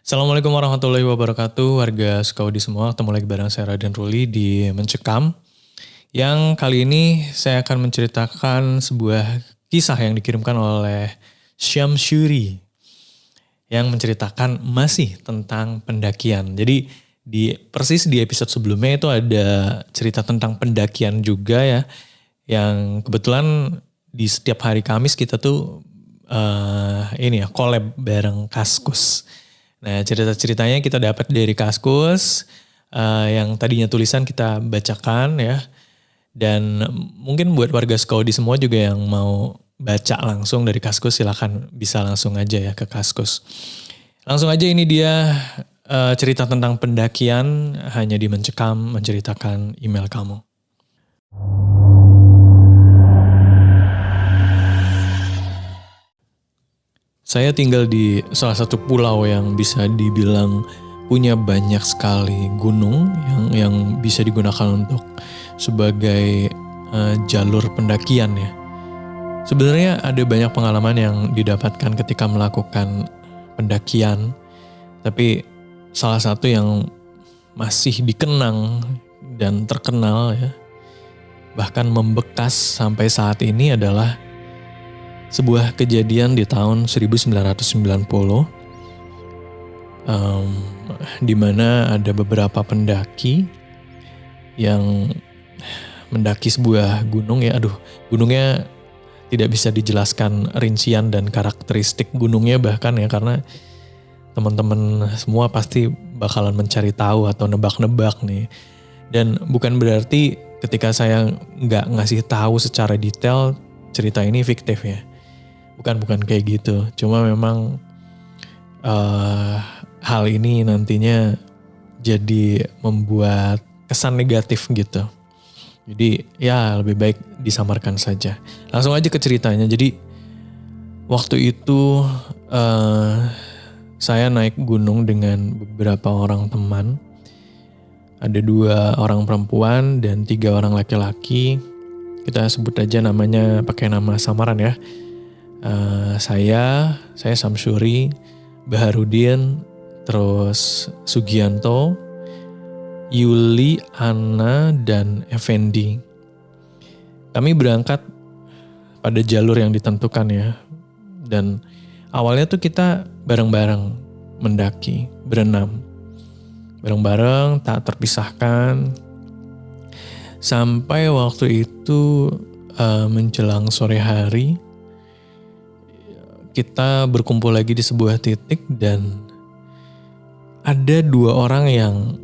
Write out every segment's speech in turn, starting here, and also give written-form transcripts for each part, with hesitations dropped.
Assalamualaikum warahmatullahi wabarakatuh, warga Sukawudi semua. Ketemu lagi bareng saya Raden Ruli di Mencekam. Yang kali ini saya akan menceritakan sebuah kisah yang dikirimkan oleh Syamsyuri. Yang menceritakan masih tentang pendakian. Jadi persis di episode sebelumnya itu ada cerita tentang pendakian juga ya. Yang kebetulan di setiap hari Kamis kita tuh collab bareng Kaskus. Nah cerita-ceritanya kita dapat dari Kaskus, yang tadinya tulisan kita bacakan ya. Dan mungkin buat warga Sukawudi semua juga yang mau baca langsung dari Kaskus, silakan bisa langsung aja ya ke Kaskus. Langsung aja, ini dia cerita tentang pendakian hanya di Mencekam menceritakan email kamu. Saya tinggal di salah satu pulau yang bisa dibilang punya banyak sekali gunung yang bisa digunakan untuk sebagai jalur pendakian ya. Sebenarnya ada banyak pengalaman yang didapatkan ketika melakukan pendakian, tapi salah satu yang masih dikenang dan terkenal ya, bahkan membekas sampai saat ini adalah sebuah kejadian di tahun 1990, di mana ada beberapa pendaki yang mendaki sebuah gunung ya. Gunungnya tidak bisa dijelaskan rincian dan karakteristik gunungnya bahkan ya, karena teman-teman semua pasti bakalan mencari tahu atau nebak-nebak nih. Dan bukan berarti ketika saya nggak ngasih tahu secara detail cerita ini fiktif ya. Bukan kayak gitu. Cuma memang hal ini nantinya jadi membuat kesan negatif gitu. Jadi ya lebih baik disamarkan saja. Langsung aja ke ceritanya. Jadi waktu itu saya naik gunung dengan beberapa orang teman. Ada 2 orang perempuan dan 3 orang laki-laki. Kita sebut aja namanya pakai nama samaran ya. Saya Samsyuri, Baharudin, terus Sugianto, Yuli, Ana, dan Effendi. Kami berangkat pada jalur yang ditentukan ya. Dan awalnya tuh kita bareng-bareng mendaki, berenam. Bareng-bareng, tak terpisahkan. Sampai waktu itu menjelang sore hari, kita berkumpul lagi di sebuah titik dan ada 2 orang yang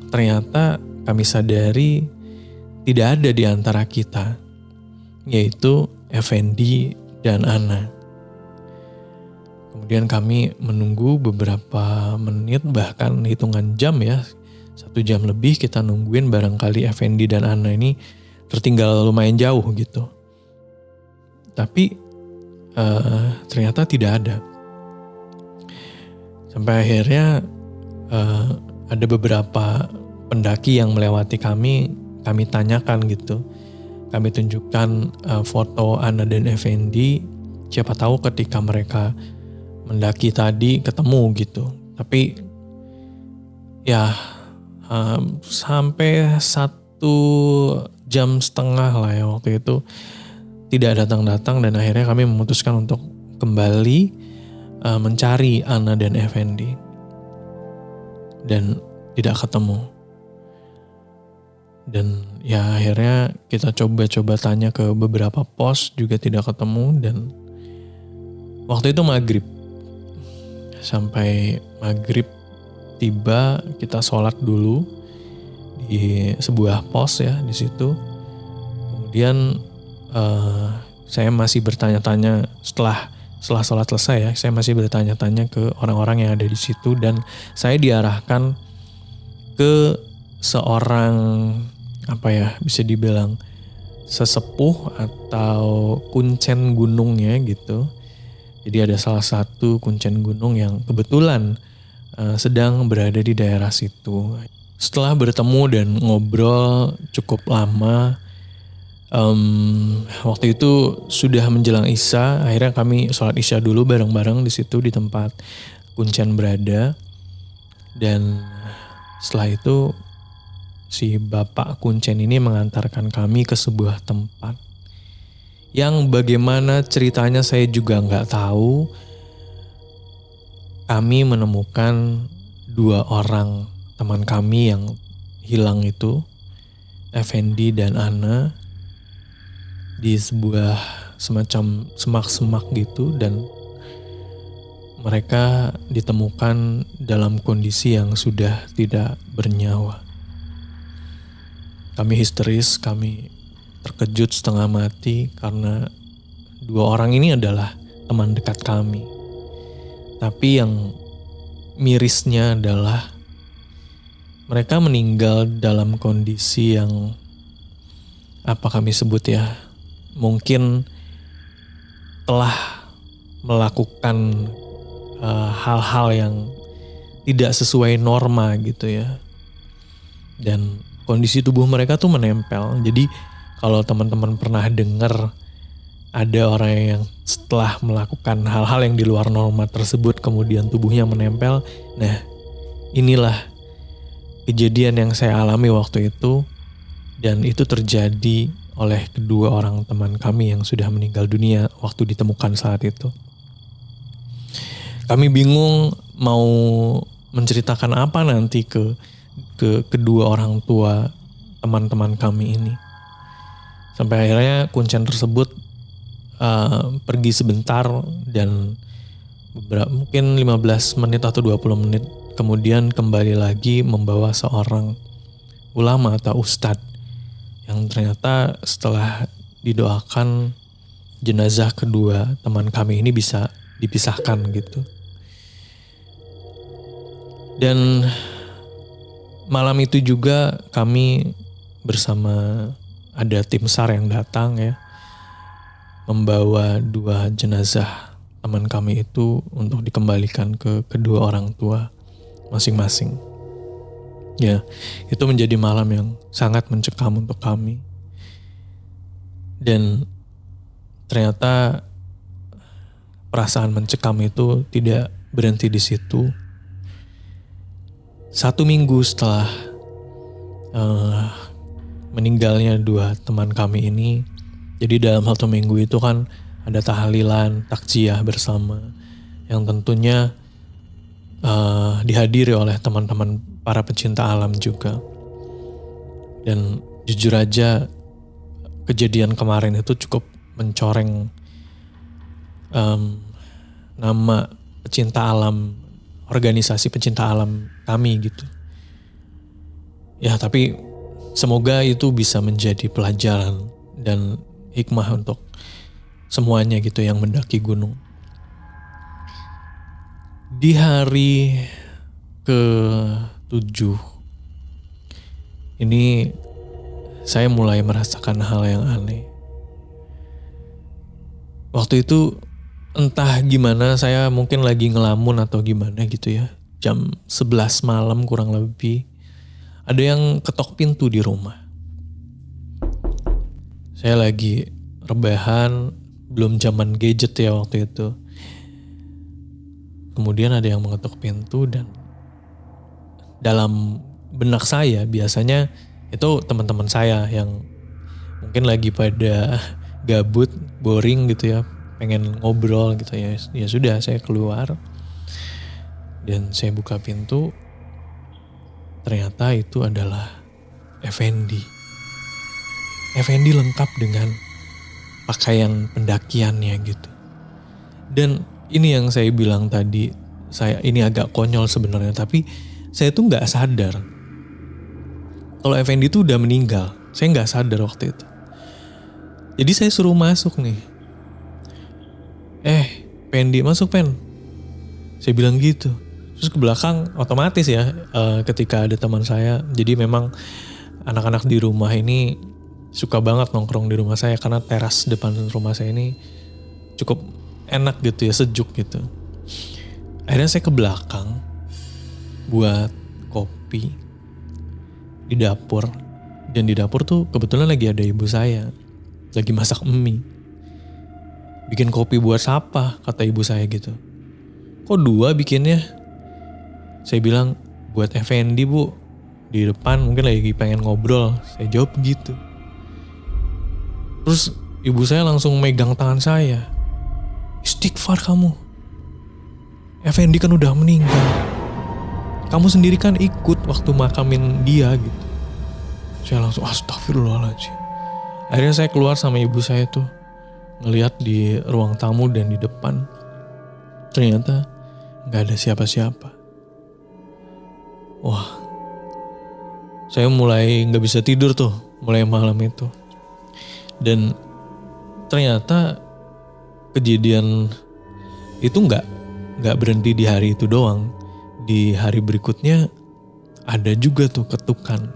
ternyata kami sadari tidak ada di antara kita, yaitu Effendi dan Ana. Kemudian kami menunggu beberapa menit, bahkan hitungan jam ya, 1 jam lebih kita nungguin, barangkali Effendi dan Ana ini tertinggal lumayan jauh gitu. Tapi ternyata tidak ada. Sampai akhirnya ada beberapa pendaki yang melewati kami tanyakan gitu. Kami tunjukkan foto Ana dan Effendi, siapa tahu ketika mereka mendaki tadi ketemu gitu. Tapi ya sampai 1,5 jam lah ya waktu itu tidak datang-datang, dan akhirnya kami memutuskan untuk kembali mencari Ana dan Effendi. Dan tidak ketemu. Dan ya akhirnya kita coba tanya ke beberapa pos, juga tidak ketemu. Dan waktu itu maghrib. Sampai maghrib tiba, kita sholat dulu di sebuah pos ya di situ. Kemudian saya masih bertanya-tanya setelah sholat selesai ya, saya masih bertanya-tanya ke orang-orang yang ada di situ, dan saya diarahkan ke seorang bisa dibilang sesepuh atau kuncen gunungnya gitu. Jadi ada salah satu kuncen gunung yang kebetulan sedang berada di daerah situ. Setelah bertemu dan ngobrol cukup lama, waktu itu sudah menjelang Isya. Akhirnya kami sholat Isya dulu bareng-bareng di situ di tempat kuncen berada. Dan setelah itu si Bapak Kuncen ini mengantarkan kami ke sebuah tempat yang bagaimana ceritanya saya juga nggak tahu. Kami menemukan 2 orang teman kami yang hilang itu, Effendi dan Ana, di sebuah semacam semak-semak gitu, dan mereka ditemukan dalam kondisi yang sudah tidak bernyawa. Kami histeris, kami terkejut setengah mati karena 2 orang ini adalah teman dekat kami. Tapi yang mirisnya adalah mereka meninggal dalam kondisi yang apa kami sebut ya, mungkin telah melakukan hal-hal yang tidak sesuai norma gitu ya. Dan kondisi tubuh mereka tuh menempel. Jadi kalau teman-teman pernah dengar ada orang yang setelah melakukan hal-hal yang di luar norma tersebut kemudian tubuhnya menempel. Nah, inilah kejadian yang saya alami waktu itu, dan itu terjadi oleh kedua orang teman kami yang sudah meninggal dunia waktu ditemukan saat itu. Kami bingung mau menceritakan apa nanti ke kedua orang tua teman-teman kami ini. Sampai akhirnya Kuncen tersebut pergi sebentar, dan mungkin 15 menit atau 20 menit kemudian kembali lagi membawa seorang ulama atau ustadz yang ternyata setelah didoakan jenazah kedua teman kami ini bisa dipisahkan gitu. Dan malam itu juga kami bersama ada tim SAR yang datang ya, membawa 2 jenazah teman kami itu untuk dikembalikan ke kedua orang tua masing-masing. Ya, itu menjadi malam yang sangat mencekam untuk kami. Dan ternyata perasaan mencekam itu tidak berhenti di situ. 1 minggu setelah meninggalnya 2 teman kami ini, jadi dalam 1 minggu itu kan ada tahlilan, takziah bersama yang tentunya dihadiri oleh teman-teman para pecinta alam juga. Dan jujur aja kejadian kemarin itu cukup mencoreng nama pecinta alam, organisasi pecinta alam kami gitu. Ya tapi semoga itu bisa menjadi pelajaran dan hikmah untuk semuanya gitu yang mendaki gunung. Di hari ke-7 ini saya mulai merasakan hal yang aneh. Waktu itu entah gimana, saya mungkin lagi ngelamun atau gimana gitu ya. Jam 11 malam kurang lebih. Ada yang ketok pintu di rumah. Saya lagi rebahan, belum zaman gadget ya waktu itu. Kemudian ada yang mengetuk pintu, dan dalam benak saya biasanya itu teman-teman saya yang mungkin lagi pada gabut, boring gitu ya, pengen ngobrol gitu ya. Ya sudah, saya keluar dan saya buka pintu. Ternyata itu adalah Effendi. Effendi lengkap dengan pakaian pendakiannya gitu. Dan ini yang saya bilang tadi, saya ini agak konyol sebenarnya, tapi saya tuh nggak sadar kalau Effendi tuh udah meninggal. Saya nggak sadar waktu itu. Jadi saya suruh masuk nih. Pendi, masuk Pen. Saya bilang gitu. Terus ke belakang otomatis ya, ketika ada teman saya. Jadi memang anak-anak di rumah ini suka banget nongkrong di rumah saya karena teras depan rumah saya ini cukup enak gitu ya, sejuk gitu. Akhirnya saya ke belakang buat kopi di dapur. Dan di dapur tuh kebetulan lagi ada ibu saya lagi masak mie. Bikin kopi buat siapa? Kata ibu saya gitu. Kok 2 bikinnya? Saya bilang, buat Effendi bu, di depan mungkin lagi pengen ngobrol. Saya jawab gitu. Terus ibu saya langsung megang tangan saya. Istighfar kamu. Effendi kan udah meninggal. Kamu sendiri kan ikut waktu makamin dia gitu. Saya langsung astagfirullahaladzim. Akhirnya saya keluar sama ibu saya tuh. Ngeliat di ruang tamu dan di depan. Ternyata gak ada siapa-siapa. Wah. Saya mulai gak bisa tidur tuh. Mulai malam itu. Dan ternyata kejadian itu nggak berhenti di hari itu doang. Di hari berikutnya ada juga tuh ketukan.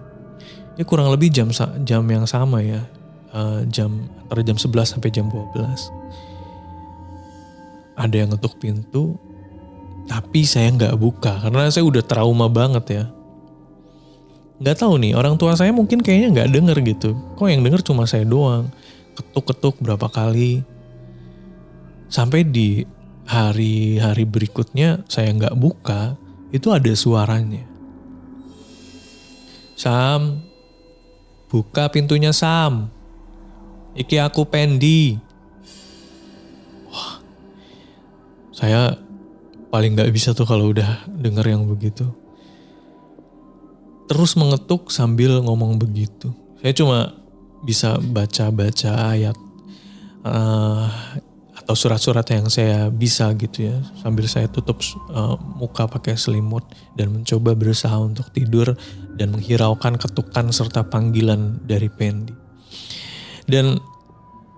Ya kurang lebih jam yang sama ya. Antara jam 11 sampai jam 12. Ada yang ngetuk pintu. Tapi saya nggak buka karena saya udah trauma banget ya. Nggak tahu nih, orang tua saya mungkin kayaknya nggak denger gitu. Kok yang denger cuma saya doang. Ketuk-ketuk berapa kali. Sampai di hari-hari berikutnya saya nggak buka, itu ada suaranya. Sam, buka pintunya Sam. Iki aku Pendi. Wah, saya paling nggak bisa tuh kalau udah denger yang begitu. Terus mengetuk sambil ngomong begitu. Saya cuma bisa baca-baca ayat atau surat-surat yang saya bisa gitu ya. Sambil saya tutup muka pakai selimut dan mencoba berusaha untuk tidur dan menghiraukan ketukan serta panggilan dari Pendi. Dan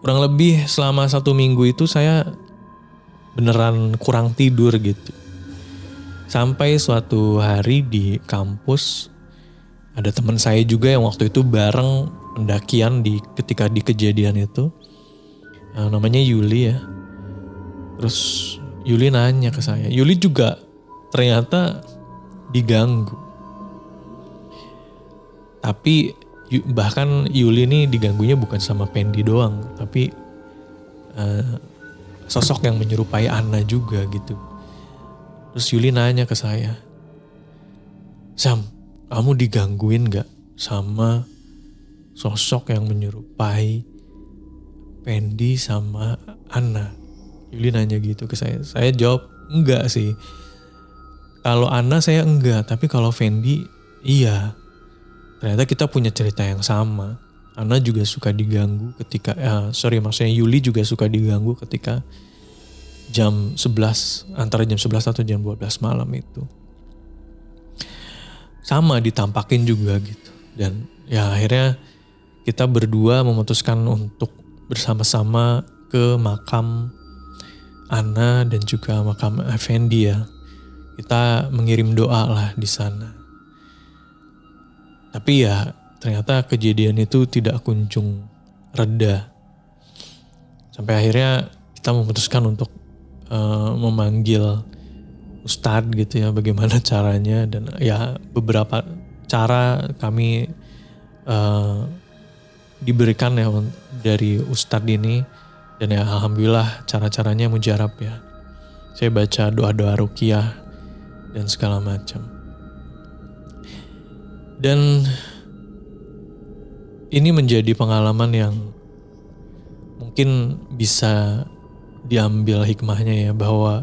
kurang lebih selama 1 minggu itu saya beneran kurang tidur gitu. Sampai suatu hari di kampus ada teman saya juga yang waktu itu bareng pendakian ketika di kejadian itu. Namanya Yuli ya. Terus Yuli nanya ke saya. Yuli juga ternyata diganggu. Tapi bahkan Yuli ini diganggunya bukan sama Pendi doang. Tapi sosok yang menyerupai Anna juga gitu. Terus Yuli nanya ke saya. Sam, kamu digangguin gak sama sosok yang menyerupai Pendi sama Anna? Yuli nanya gitu ke saya. Saya jawab enggak sih. Kalau Anna saya enggak, tapi kalau Fendi iya. Ternyata kita punya cerita yang sama. Anna juga suka diganggu ketika, maksudnya Yuli juga suka diganggu ketika jam 11, antara jam 11 atau jam 12 malam itu. Sama ditampakin juga gitu. Dan ya akhirnya kita berdua memutuskan untuk bersama-sama ke makam Anna dan juga makam Effendi ya. Kita mengirim doa lah di sana. Tapi ya ternyata kejadian itu tidak kunjung reda. Sampai akhirnya kita memutuskan untuk memanggil Ustadz gitu ya, bagaimana caranya. Dan ya beberapa cara kami diberikan ya dari Ustadz ini. Dan ya alhamdulillah cara-caranya mujarab ya. Saya baca doa-doa ruqyah dan segala macam. Dan ini menjadi pengalaman yang mungkin bisa diambil hikmahnya ya, bahwa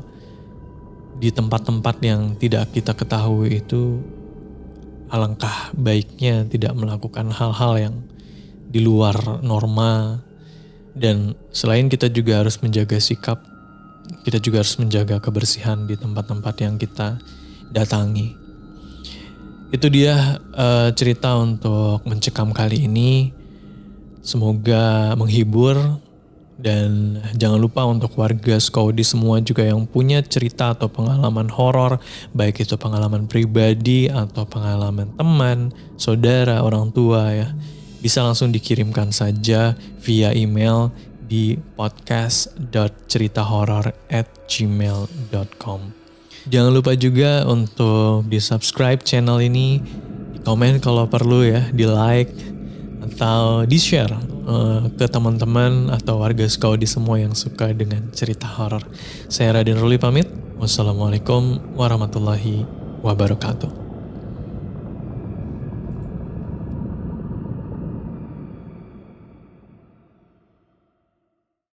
di tempat-tempat yang tidak kita ketahui itu alangkah baiknya tidak melakukan hal-hal yang di luar norma. Dan selain kita juga harus menjaga sikap, kita juga harus menjaga kebersihan di tempat-tempat yang kita datangi. Itu dia cerita untuk mencekam kali ini. Semoga menghibur. Dan jangan lupa untuk warga Skoudi semua juga yang punya cerita atau pengalaman horor, baik itu pengalaman pribadi atau pengalaman teman, saudara, orang tua ya, bisa langsung dikirimkan saja via email di podcast.ceritahoror@gmail.com. Jangan lupa juga untuk di subscribe channel ini, di komen kalau perlu ya, di like atau di share ke teman-teman atau warga Skoudi semua yang suka dengan cerita horor. Saya Raden Ruli pamit. Wassalamualaikum warahmatullahi wabarakatuh.